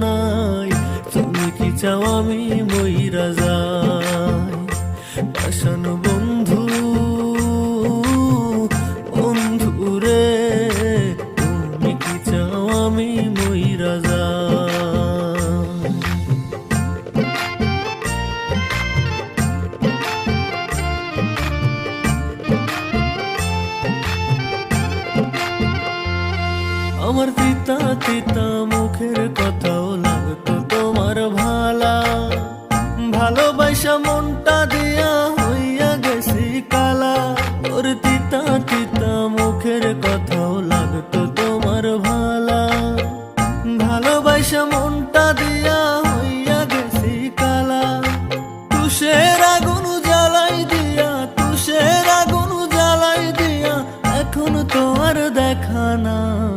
নাই, তুমি কি চাও আমি মইরা যাই? পাষাণ বন্ধু, বন্ধু রে, তুমি কি চাও আমি মইরা যাই? আমার তিতা তিতা মুখের কথাও লাগতো তোমার ভালা, ভালোবাসা মনটা দিয়া হইয়া গেছি কালা। ওর তিতা তিতা মুখের কথাও লাগতো তোমার ভালা, ভালোবাসা মনটা দিয়া